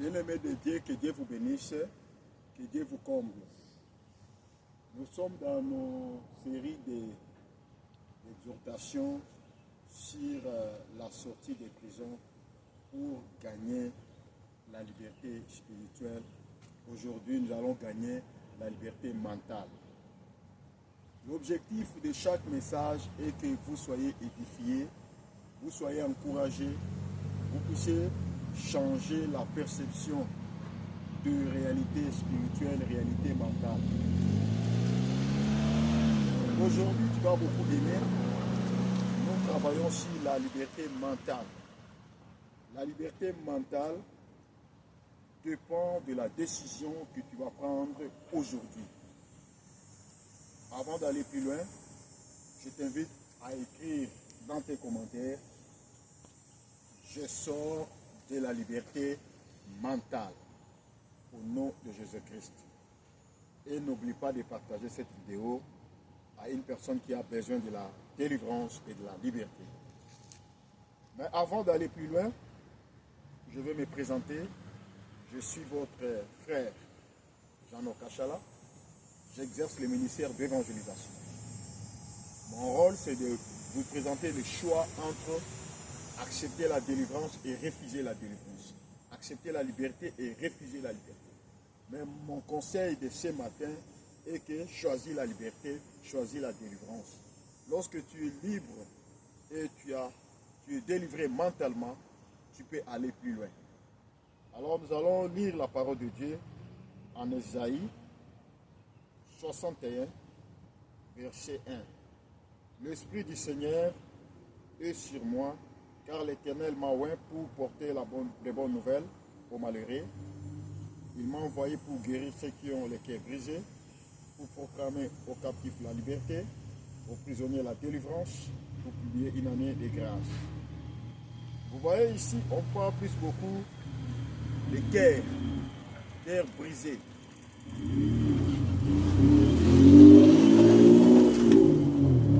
Bien-aimés de Dieu, que Dieu vous bénisse, que Dieu vous comble. Nous sommes dans nos séries d'exhortations sur la sortie des prisons pour gagner la liberté spirituelle. Aujourd'hui, nous allons gagner la liberté mentale. L'objectif de chaque message est que vous soyez édifiés, vous soyez encouragés, vous puissiez changer la perception de réalité spirituelle, réalité mentale. Aujourd'hui, tu vas beaucoup aimer. Nous travaillons sur la liberté mentale. La liberté mentale dépend de la décision que tu vas prendre aujourd'hui. Avant d'aller plus loin, je t'invite à écrire dans tes commentaires « Je sors de la liberté mentale au nom de Jésus-Christ ». Et n'oublie pas de partager cette vidéo à une personne qui a besoin de la délivrance et de la liberté. Mais avant d'aller plus loin, je vais me présenter. Je suis votre frère Jean Okachala. J'exerce le ministère d'évangélisation. Mon rôle, c'est de vous présenter le choix entre accepter la délivrance et refuser la délivrance. Accepter la liberté et refuser la liberté. Mais mon conseil de ce matin est que choisis la liberté, choisis la délivrance. Lorsque tu es libre et tu es délivré mentalement, tu peux aller plus loin. Alors nous allons lire la parole de Dieu en Ésaïe 61, verset 1. L'Esprit du Seigneur est sur moi, car l'Éternel m'a oint pour porter les bonnes nouvelles aux malheureux. Il m'a envoyé pour guérir ceux qui ont les cœurs brisés, pour proclamer aux captifs la liberté, aux prisonniers la délivrance, pour publier une année de grâce. Vous voyez ici, on parle plus beaucoup des cœurs brisés.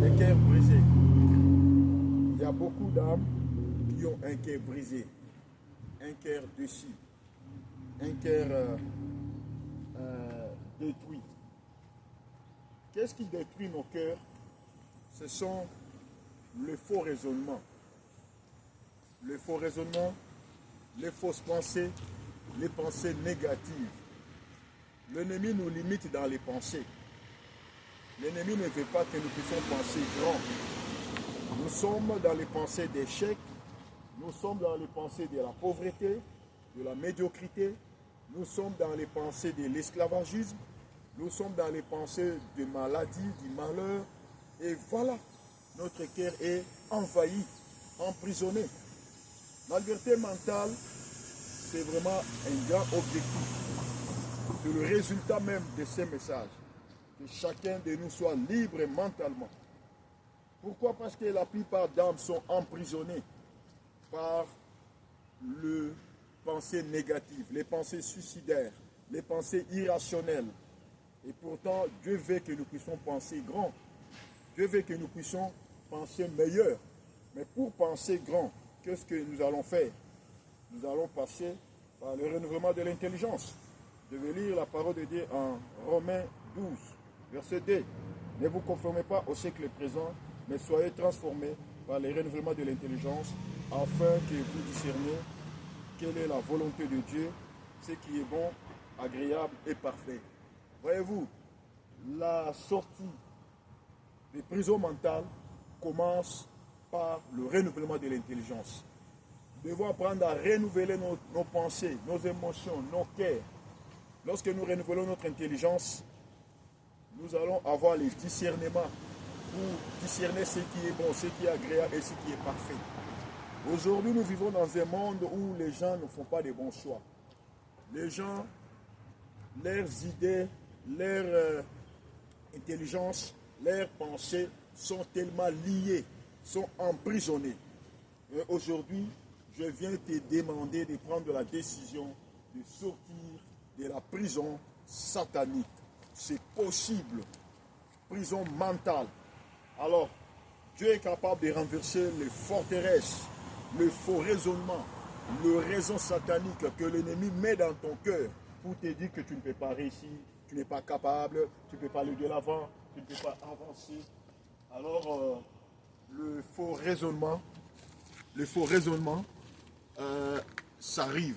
Les cœurs brisés. Il y a beaucoup d'âmes qui ont un cœur brisé, un cœur déçu, un cœur détruit. Qu'est-ce qui détruit nos cœurs? Ce sont les faux raisonnements. Les faux raisonnements, les fausses pensées, les pensées négatives. L'ennemi nous limite dans les pensées. L'ennemi ne veut pas que nous puissions penser grand. Nous sommes dans les pensées d'échec, nous sommes dans les pensées de la pauvreté, de la médiocrité, nous sommes dans les pensées de l'esclavagisme, nous sommes dans les pensées de maladie, du malheur. Et voilà, notre cœur est envahi, emprisonné. La liberté mentale, c'est vraiment un grand objectif. C'est le résultat même de ces messages. Que chacun de nous soit libre mentalement. Pourquoi? Parce que la plupart d'âmes sont emprisonnées par les pensées négatives, les pensées suicidaires, les pensées irrationnelles. Et pourtant, Dieu veut que nous puissions penser grand. Dieu veut que nous puissions penser meilleur. Mais pour penser grand, qu'est-ce que nous allons faire? Nous allons passer par le renouvellement de l'intelligence. Je vais lire la parole de Dieu en Romains 12, verset 2. Ne vous conformez pas au siècle présent, mais soyez transformés par le renouvellement de l'intelligence, afin que vous discerniez quelle est la volonté de Dieu, ce qui est bon, agréable et parfait. Voyez-vous, la sortie des prisons mentales commence par le renouvellement de l'intelligence. Nous devons apprendre à renouveler nos pensées, nos émotions, nos cœurs. Lorsque nous renouvelons notre intelligence, nous allons avoir les discernements pour discerner ce qui est bon, ce qui est agréable et ce qui est parfait. Aujourd'hui, nous vivons dans un monde où les gens ne font pas de bons choix. Les gens, leurs idées, leur intelligence, leurs pensées sont tellement liées, sont emprisonnées. Et aujourd'hui, je viens te demander de prendre la décision de sortir de la prison satanique. C'est possible. Prison mentale. Alors, Dieu est capable de renverser les forteresses, le faux raisonnement, le raison satanique que l'ennemi met dans ton cœur pour te dire que tu ne peux pas réussir, tu n'es pas capable, tu ne peux pas aller de l'avant, tu ne peux pas avancer. Alors, le faux raisonnement, ça arrive.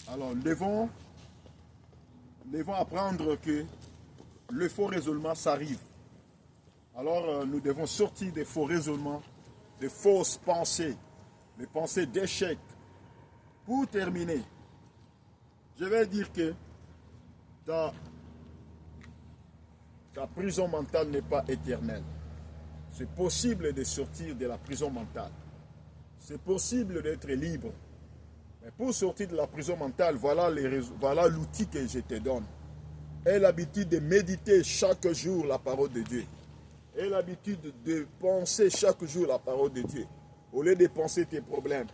Alors, devons apprendre que le faux raisonnement, ça arrive. Alors, nous devons sortir des faux raisonnements, des fausses pensées, des pensées d'échec. Pour terminer, je vais dire que ta prison mentale n'est pas éternelle. C'est possible de sortir de la prison mentale. C'est possible d'être libre. Mais pour sortir de la prison mentale, voilà l'outil que je te donne. Aie l'habitude de méditer chaque jour la parole de Dieu. Aie l'habitude de penser chaque jour la parole de Dieu. Au lieu de penser tes problèmes,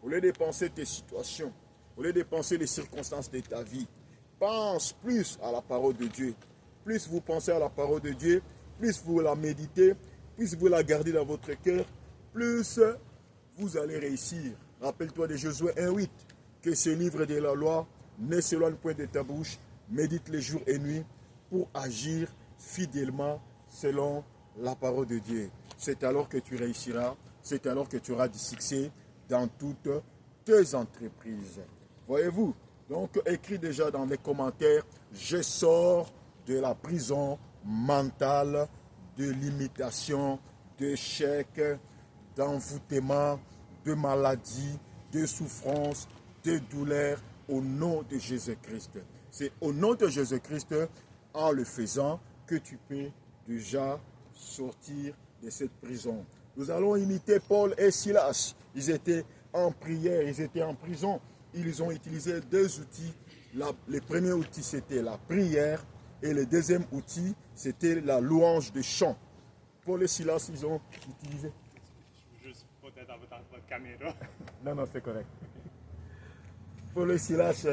au lieu de penser tes situations, au lieu de penser les circonstances de ta vie, pense plus à la parole de Dieu. Plus vous pensez à la parole de Dieu, plus vous la méditez, plus vous la gardez dans votre cœur, plus vous allez réussir. Rappelle-toi de Josué 1:8, que ce livre de la loi ne s'éloigne point de ta bouche, médite les jours et nuits pour agir fidèlement selon la parole de Dieu. C'est alors que tu réussiras, c'est alors que tu auras du succès dans toutes tes entreprises. Voyez-vous, donc écris déjà dans les commentaires, je sors de la prison mentale, de limitation, d'échec, d'envoûtement, de maladie, de souffrance, de douleur, au nom de Jésus-Christ. C'est au nom de Jésus-Christ, en le faisant, que tu peux déjà sortir de cette prison. Nous allons imiter Paul et Silas. Ils étaient en prière, ils étaient en prison. Ils ont utilisé deux outils. Le premier outil, c'était la prière. Et le deuxième outil, c'était la louange de chant. Paul et Silas, ils ont utilisé... Juste peut-être avec votre caméra. Non, c'est correct. Paul et Silas,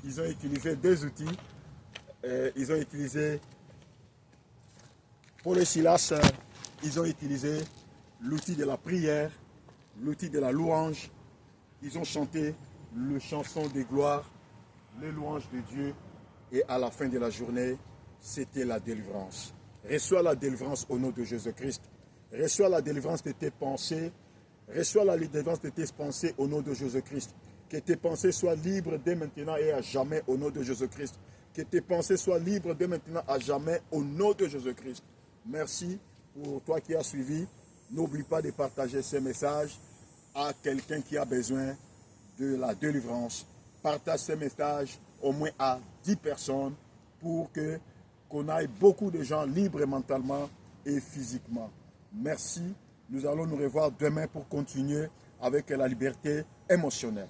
ils ont utilisé deux outils. Paul et Silas, ils ont utilisé l'outil de la prière, l'outil de la louange. Ils ont chanté le chanson de gloire, les louanges de Dieu. Et à la fin de la journée, c'était la délivrance. Reçois la délivrance au nom de Jésus-Christ. Reçois la délivrance de tes pensées. Reçois la délivrance de tes pensées au nom de Jésus-Christ. Que tes pensées soient libres dès maintenant et à jamais au nom de Jésus-Christ. Que tes pensées soient libres dès maintenant à jamais au nom de Jésus-Christ. Merci pour toi qui as suivi. N'oublie pas de partager ces messages à quelqu'un qui a besoin de la délivrance. Partage ces messages au moins à 10 personnes pour qu'on ait beaucoup de gens libres mentalement et physiquement. Merci. Nous allons nous revoir demain pour continuer avec la liberté émotionnelle.